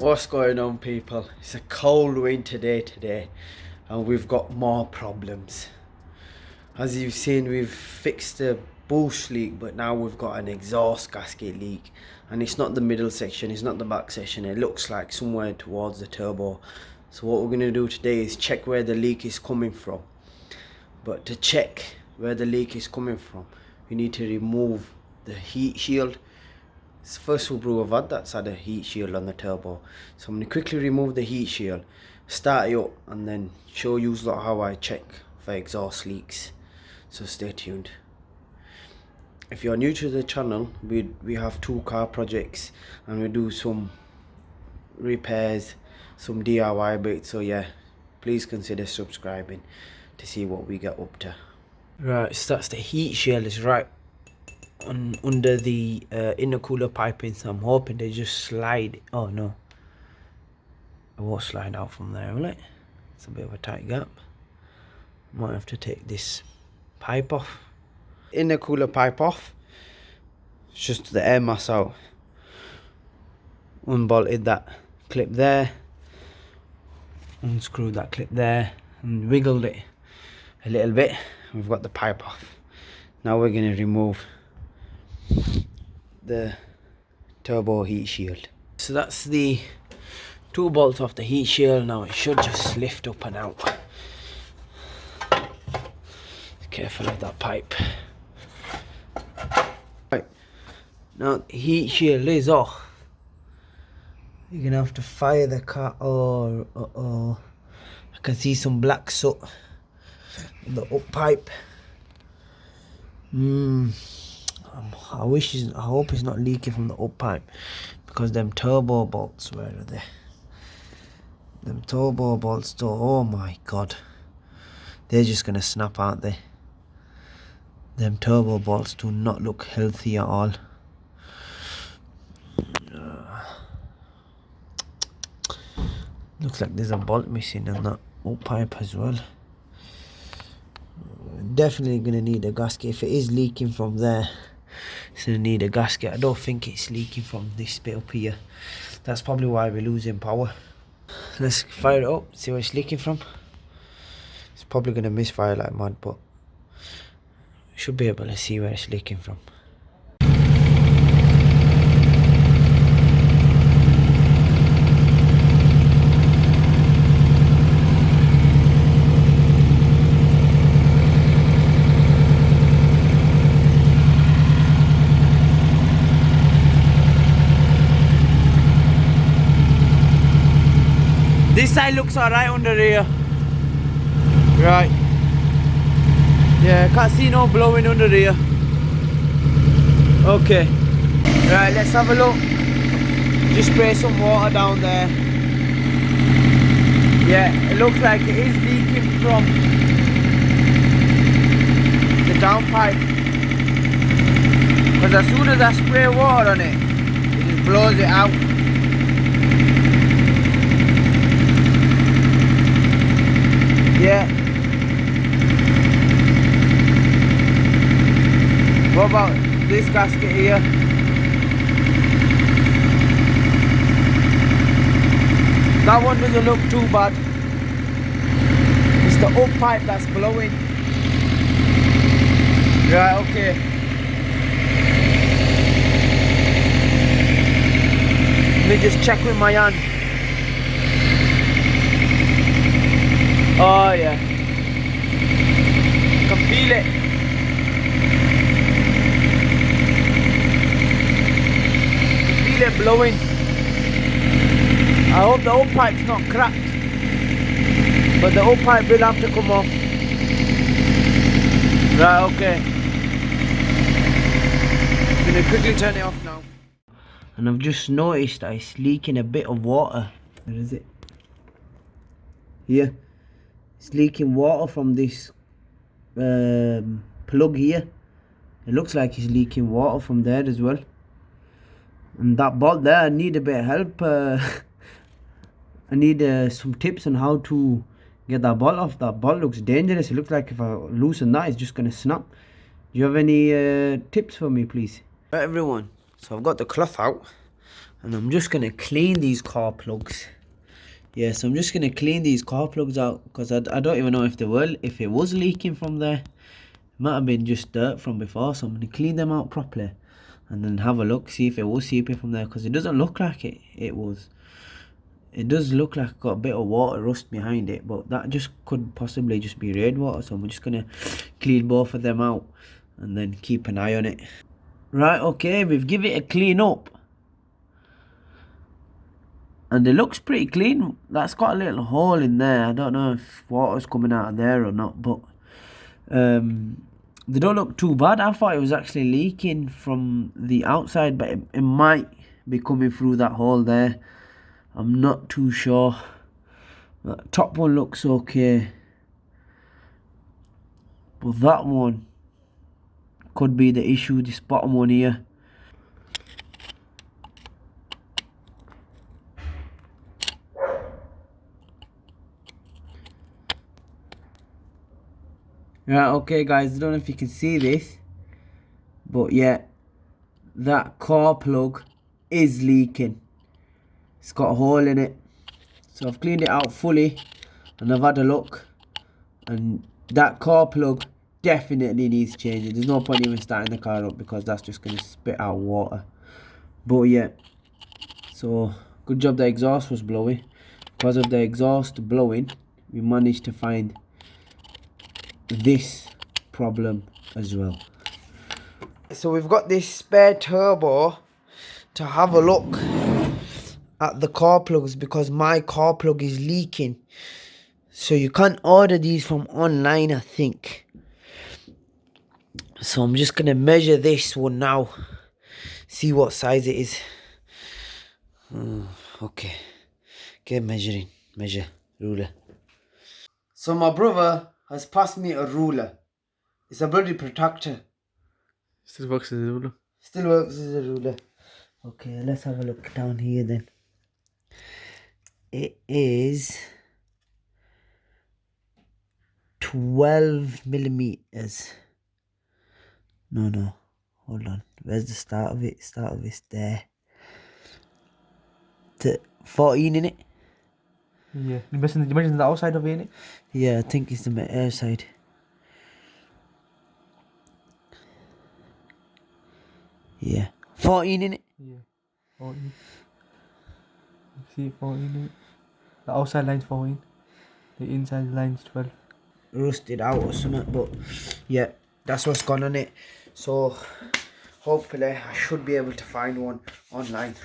What's going on, people? It's a cold winter day today and we've got more problems. As you've seen, we've fixed the boost leak, but now we've got an exhaust gasket leak, and it's not the middle section, it's not the back section, it looks like somewhere towards the turbo. So what we're going to do today is check where the leak is coming from. But to check where the leak is coming from, we need to remove the heat shield. It's the first Subaru I've had that's had a heat shield on the turbo. So I'm going to quickly remove the heat shield, start it up, and then show you how I check for exhaust leaks. So stay tuned. If you're new to the channel, we have 2 car projects and we do some repairs, some DIY bits. So yeah, please consider subscribing to see what we get up to. Right, so that's the heat shield, is right under the intercooler piping, so I'm hoping they just slide. Oh no, it won't slide out from there, will it? It's a bit of a tight gap. Might have to take this pipe off, intercooler pipe off. It's just the air mass out. Unbolted that clip there, unscrewed that clip there and wiggled it a little bit. We've got the pipe off. Now we're going to remove the turbo heat shield. So that's the 2 bolts off the heat shield. Now it should just lift up and out. Careful of that pipe. Right, now the heat shield is off. You're gonna have to fire the car. Oh, I can see some black soot in the up pipe. I hope it's not leaking from the up pipe, because them turbo bolts, where are they? Them turbo bolts, oh my god, they're just gonna snap, aren't they? Them turbo bolts do not look healthy at all. Looks like there's a bolt missing on that up pipe as well. Definitely gonna need a gasket. If it is leaking from there, it's gonna need a gasket. I don't think it's leaking from this bit up here. That's probably why we're losing power. Let's fire it up, see where it's leaking from. It's probably gonna misfire like mad, but should be able to see where it's leaking from. This side looks alright under here. Right. Yeah, can't see no blowing under here. Okay. Right, let's have a look. Just spray some water down there. Yeah, it looks like it is leaking from the downpipe. Because as soon as I spray water on it, it just blows it out. Yeah. What about this gasket here? That one doesn't look too bad. It's the up pipe that's blowing. Right, okay. Let me just check with my hand. Oh yeah. I can feel it. It blowing. I hope the old pipe's not cracked, but the old pipe will have to come off. Right, okay. I'm gonna quickly turn it off now. And I've just noticed that it's leaking a bit of water. Where is it? Here. It's leaking water from this plug here. It looks like it's leaking water from there as well. And that bolt there, I need a bit of help. I need some tips on how to get that bolt off. That bolt looks dangerous. It looks like if I loosen that, it's just going to snap. Do you have any tips for me, please? Right, everyone, so I've got the cloth out And I'm just going to clean these car plugs. Yeah, so I'm just going to clean these car plugs out, because I don't even know if it was leaking from there. It might have been just dirt from before, so I'm going to clean them out properly and then have a look, see if it was seeping from there, because it doesn't look like it was. It does look like it's got a bit of water rust behind it, but that just could possibly just be rainwater. So I'm just going to clean both of them out and then keep an eye on it. Right, okay, we've given it a clean up. And it looks pretty clean. That's got a little hole in there. I don't know if water's coming out of there or not, but they don't look too bad. I thought it was actually leaking from the outside, but it might be coming through that hole there. I'm not too sure. That top one looks okay, but that one could be the issue. This bottom one here. Right, okay guys, I don't know if you can see this, but yeah, that car plug is leaking. It's got a hole in it. So I've cleaned it out fully and I've had a look, and that car plug definitely needs changing. There's no point even starting the car up, because that's just going to spit out water. But yeah, so good job the exhaust was blowing. Because of the exhaust blowing, we managed to find this problem as well. So we've got this spare turbo to have a look at the car plugs, because my car plug is leaking. So you can't order these from online, I think. So I'm just going to measure this one now, see what size it is. Okay, measure, ruler. So my brother has passed me a ruler. It's a bloody protractor. Still works as a ruler. Still works as a ruler. Okay, let's have a look down here then. It is 12 millimeters. No, hold on. Where's the start of it? Start of it's there. 14 in it. Yeah, you mentioned the outside of it, innit? Yeah, I think it's the outside. Yeah, 14 in it. Yeah, 14. See, 14 innit? The outside line's 14. The inside line's 12. Rusted out or something, but yeah, that's what's gone on it. So hopefully I should be able to find one online.